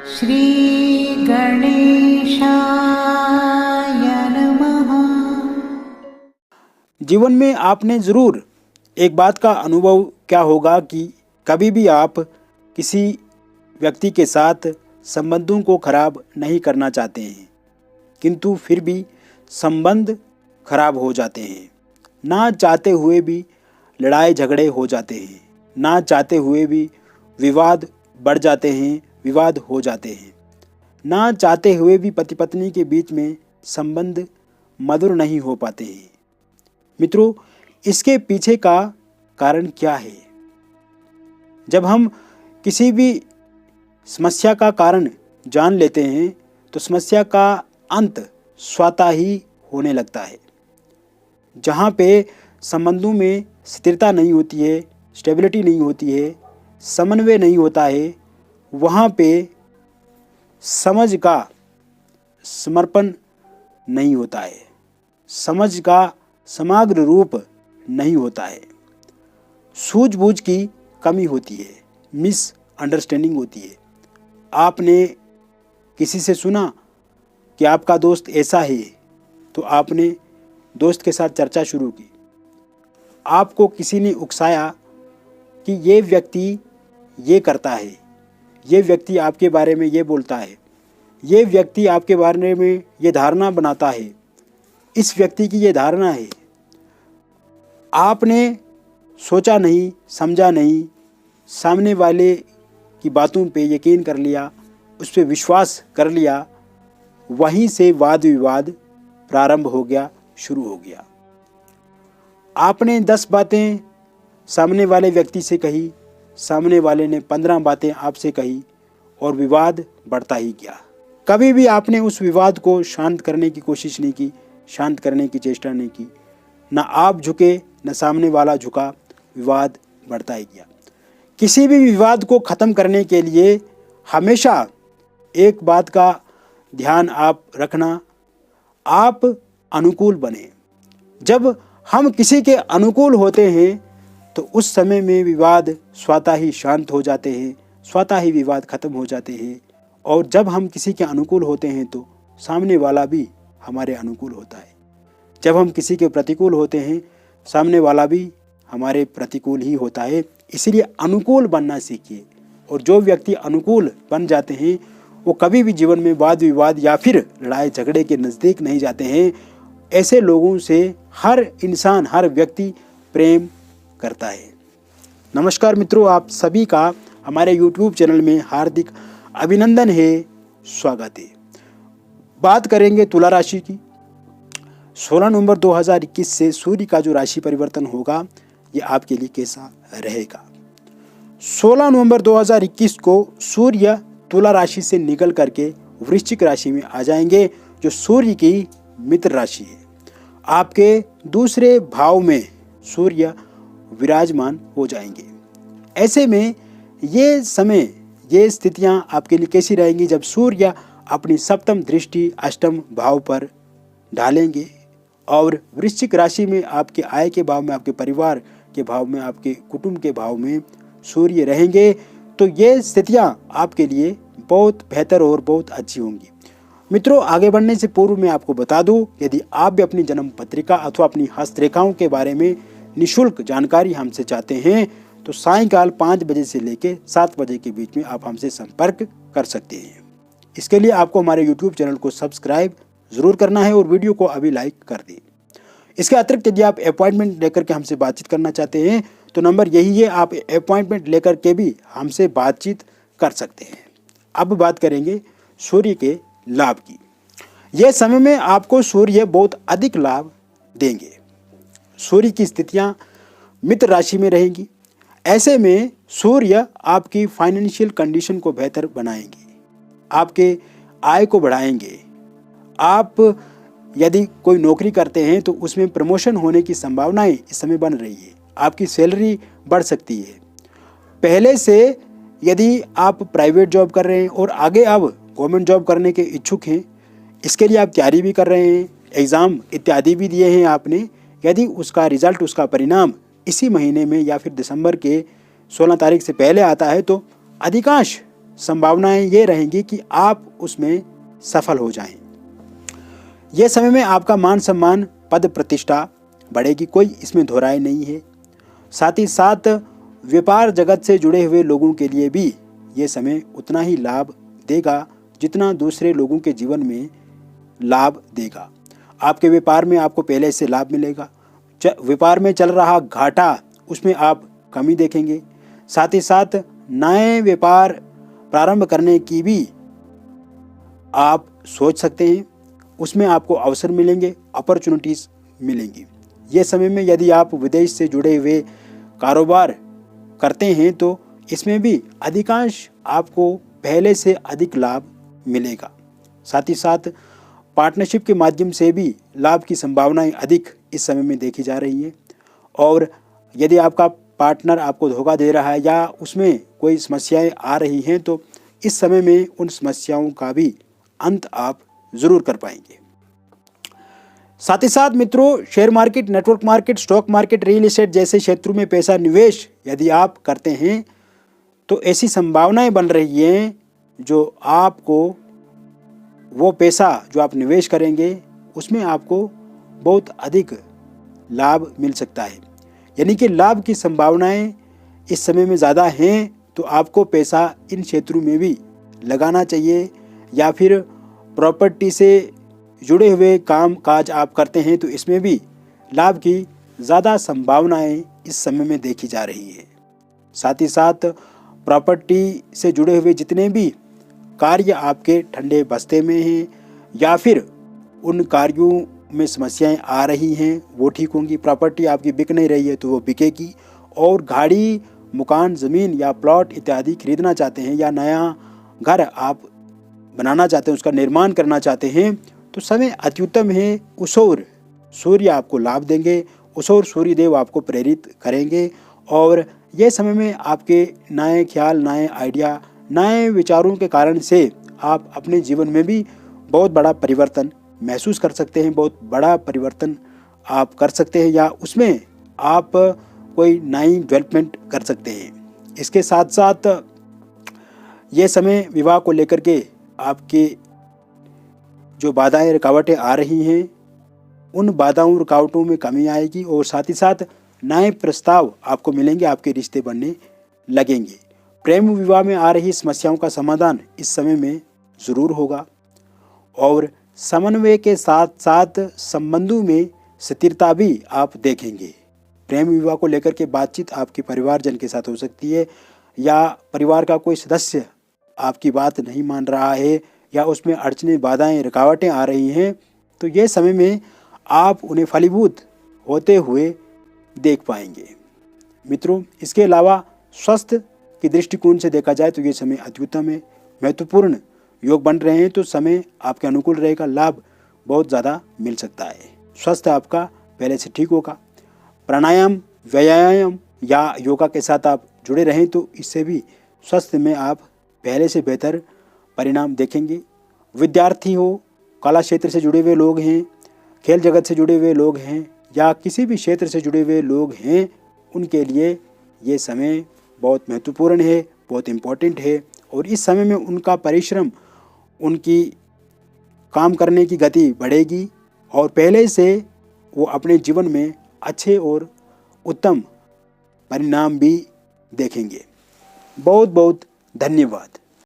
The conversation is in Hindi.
श्री गणेशाय नमः। जीवन में आपने ज़रूर एक बात का अनुभव क्या होगा कि कभी भी आप किसी व्यक्ति के साथ संबंधों को खराब नहीं करना चाहते हैं, किंतु फिर भी संबंध खराब हो जाते हैं। ना चाहते हुए भी लड़ाई झगड़े हो जाते हैं, ना चाहते हुए भी विवाद बढ़ जाते हैं, विवाद हो जाते हैं। ना चाहते हुए भी पति पत्नी के बीच में संबंध मधुर नहीं हो पाते हैं। मित्रों, इसके पीछे का कारण क्या है? जब हम किसी भी समस्या का कारण जान लेते हैं तो समस्या का अंत स्वतः ही होने लगता है। जहाँ पे संबंधों में स्थिरता नहीं होती है, स्टेबिलिटी नहीं होती है, समन्वय नहीं होता है, वहाँ पे समझ का समर्पण नहीं होता है, समझ का समग्र रूप नहीं होता है, सूझबूझ की कमी होती है, मिसअंडरस्टैंडिंग होती है। आपने किसी से सुना कि आपका दोस्त ऐसा है, तो आपने दोस्त के साथ चर्चा शुरू की। आपको किसी ने उकसाया कि ये व्यक्ति ये करता है, ये व्यक्ति आपके बारे में ये बोलता है, ये व्यक्ति आपके बारे में ये धारणा बनाता है, इस व्यक्ति की ये धारणा है। आपने सोचा नहीं, समझा नहीं, सामने वाले की बातों पे यकीन कर लिया, उस पर विश्वास कर लिया। वहीं से वाद विवाद प्रारंभ हो गया, शुरू हो गया। आपने 10 बातें सामने वाले व्यक्ति से कही, सामने वाले ने 15 बातें आपसे कही और विवाद बढ़ता ही गया। कभी भी आपने उस विवाद को शांत करने की कोशिश नहीं की, शांत करने की चेष्टा नहीं की। न आप झुके, न सामने वाला झुका, विवाद बढ़ता ही गया। किसी भी विवाद को ख़त्म करने के लिए हमेशा एक बात का ध्यान आप रखना, आप अनुकूल बने। जब हम किसी के अनुकूल होते हैं तो उस समय में विवाद स्वतः ही शांत हो जाते हैं, स्वतः ही विवाद खत्म हो जाते हैं। और जब हम किसी के अनुकूल होते हैं तो सामने वाला भी हमारे अनुकूल होता है। जब हम किसी के प्रतिकूल होते हैं, सामने वाला भी हमारे प्रतिकूल ही होता है। इसलिए अनुकूल बनना सीखिए। और जो व्यक्ति अनुकूल बन जाते हैं वो कभी भी जीवन में वाद विवाद या फिर लड़ाई झगड़े के नज़दीक नहीं जाते हैं। ऐसे लोगों से हर इंसान, हर व्यक्ति प्रेम करता है। नमस्कार मित्रों, आप सभी का हमारे YouTube चैनल में हार्दिक अभिनंदन है, स्वागत है। बात करेंगे तुला राशि की। 16 नवंबर 2021 से सूर्य का जो राशि परिवर्तन होगा ये आपके लिए कैसा रहेगा। 16 नवंबर 2021 को सूर्य तुला राशि से निकल करके वृश्चिक राशि में आ जाएंगे, जो सूर्य की मित्र राशि है। आपके दूसरे भाव में सूर्य विराजमान हो जाएंगे। ऐसे में ये समय, ये स्थितियां आपके लिए कैसी रहेंगी जब सूर्य अपनी सप्तम दृष्टि अष्टम भाव पर डालेंगे और वृश्चिक राशि में आपके आय के भाव में, आपके परिवार के भाव में, आपके कुटुंब के भाव में सूर्य रहेंगे। तो ये स्थितियां आपके लिए बहुत बेहतर और बहुत अच्छी होंगी। मित्रों, आगे बढ़ने से पूर्व मैं आपको बता दूं, यदि आप भी अपनी जन्म पत्रिका अथवा अपनी हस्तरेखाओं के बारे में निःशुल्क जानकारी हमसे चाहते हैं तो सायंकाल 5 बजे से लेकर 7 बजे के बीच में आप हमसे संपर्क कर सकते हैं। इसके लिए आपको हमारे YouTube चैनल को सब्सक्राइब ज़रूर करना है और वीडियो को अभी लाइक कर दें। इसके अतिरिक्त यदि आप अपॉइंटमेंट लेकर के हमसे बातचीत करना चाहते हैं तो नंबर यही है, आप अपॉइंटमेंट लेकर के भी हमसे बातचीत कर सकते हैं। अब बात करेंगे सूर्य के लाभ की। यह समय में आपको सूर्य बहुत अधिक लाभ देंगे। सूर्य की स्थितियां मित्र राशि में रहेंगी। ऐसे में सूर्य आपकी फाइनेंशियल कंडीशन को बेहतर बनाएंगे, आपके आय को बढ़ाएंगे। आप यदि कोई नौकरी करते हैं तो उसमें प्रमोशन होने की संभावनाएं इस समय बन रही है। आपकी सैलरी बढ़ सकती है। पहले से यदि आप प्राइवेट जॉब कर रहे हैं और आगे अब गवर्नमेंट जॉब करने के इच्छुक हैं, इसके लिए आप तैयारी भी कर रहे हैं, एग्ज़ाम इत्यादि भी दिए हैं आपने, यदि उसका रिज़ल्ट, उसका परिणाम इसी महीने में या फिर दिसंबर के 16 तारीख से पहले आता है तो अधिकांश संभावनाएं ये रहेंगी कि आप उसमें सफल हो जाएं। यह समय में आपका मान सम्मान, पद प्रतिष्ठा बढ़ेगी, कोई इसमें दो राय नहीं है। साथ ही साथ व्यापार जगत से जुड़े हुए लोगों के लिए भी ये समय उतना ही लाभ देगा जितना दूसरे लोगों के जीवन में लाभ देगा। आपके व्यापार में आपको पहले से लाभ मिलेगा। व्यापार में चल रहा घाटा, उसमें आप कमी देखेंगे। साथ ही साथ नए व्यापार प्रारंभ करने की भी आप सोच सकते हैं, उसमें आपको अवसर मिलेंगे, अपॉर्चुनिटीज मिलेंगी। ये समय में यदि आप विदेश से जुड़े हुए कारोबार करते हैं तो इसमें भी अधिकांश आपको पहले से अधिक लाभ मिलेगा। साथ ही साथ पार्टनरशिप के माध्यम से भी लाभ की संभावनाएं अधिक इस समय में देखी जा रही हैं। और यदि आपका पार्टनर आपको धोखा दे रहा है या उसमें कोई समस्याएं आ रही हैं तो इस समय में उन समस्याओं का भी अंत आप जरूर कर पाएंगे। साथ ही साथ मित्रों, share market, network market, stock market, real estate जैसे क्षेत्रों में पैसा निवेश यदि आप करते हैं तो ऐसी संभावनाएं बन रही हैं जो आपको वो पैसा जो आप निवेश करेंगे उसमें आपको बहुत अधिक लाभ मिल सकता है। यानी कि लाभ की संभावनाएं इस समय में ज़्यादा हैं तो आपको पैसा इन क्षेत्रों में भी लगाना चाहिए। या फिर प्रॉपर्टी से जुड़े हुए काम काज आप करते हैं तो इसमें भी लाभ की ज़्यादा संभावनाएं इस समय में देखी जा रही है। साथ ही साथ प्रॉपर्टी से जुड़े हुए जितने भी कार्य आपके ठंडे बस्ते में हैं या फिर उन कार्यों में समस्याएं आ रही हैं वो ठीक होंगी। प्रॉपर्टी आपकी बिक नहीं रही है तो वो बिकेगी। और गाड़ी, मकान, ज़मीन या प्लॉट इत्यादि खरीदना चाहते हैं या नया घर आप बनाना चाहते हैं, उसका निर्माण करना चाहते हैं तो समय अत्युत्तम है। उसौर सूर्य आपको लाभ देंगे, उसौर सूर्य देव आपको प्रेरित करेंगे और यह समय में आपके नए ख्याल, नए आइडिया, नए विचारों के कारण से आप अपने जीवन में भी बहुत बड़ा परिवर्तन महसूस कर सकते हैं, बहुत बड़ा परिवर्तन आप कर सकते हैं या उसमें आप कोई नई डेवलपमेंट कर सकते हैं। इसके साथ साथ ये समय विवाह को लेकर के आपके जो बाधाएं, रुकावटें आ रही हैं उन बाधाओं, रुकावटों में कमी आएगी और साथ ही साथ नए प्रस्ताव आपको मिलेंगे, आपके रिश्ते बनने लगेंगे। प्रेम विवाह में आ रही समस्याओं का समाधान इस समय में ज़रूर होगा और समन्वय के साथ साथ संबंधों में स्थिरता भी आप देखेंगे। प्रेम विवाह को लेकर के बातचीत आपके परिवारजन के साथ हो सकती है या परिवार का कोई सदस्य आपकी बात नहीं मान रहा है या उसमें अड़चनें, बाधाएं, रुकावटें आ रही हैं तो ये समय में आप उन्हें फलीभूत होते हुए देख पाएंगे। मित्रों, इसके अलावा स्वास्थ्य के दृष्टिकोण से देखा जाए तो ये समय अत्युत्तम है। महत्वपूर्ण योग बन रहे हैं तो समय आपके अनुकूल रहेगा, लाभ बहुत ज़्यादा मिल सकता है। स्वास्थ्य आपका पहले से ठीक होगा। प्राणायाम, व्यायाम या योगा के साथ आप जुड़े रहें तो इससे भी स्वास्थ्य में आप पहले से बेहतर परिणाम देखेंगे। विद्यार्थी हो, कला क्षेत्र से जुड़े हुए लोग हैं, खेल जगत से जुड़े हुए लोग हैं या किसी भी क्षेत्र से जुड़े हुए लोग हैं, उनके लिए ये समय बहुत महत्वपूर्ण है, बहुत इम्पोर्टेंट है और इस समय में उनका परिश्रम, उनकी काम करने की गति बढ़ेगी और पहले से वो अपने जीवन में अच्छे और उत्तम परिणाम भी देखेंगे। बहुत बहुत धन्यवाद।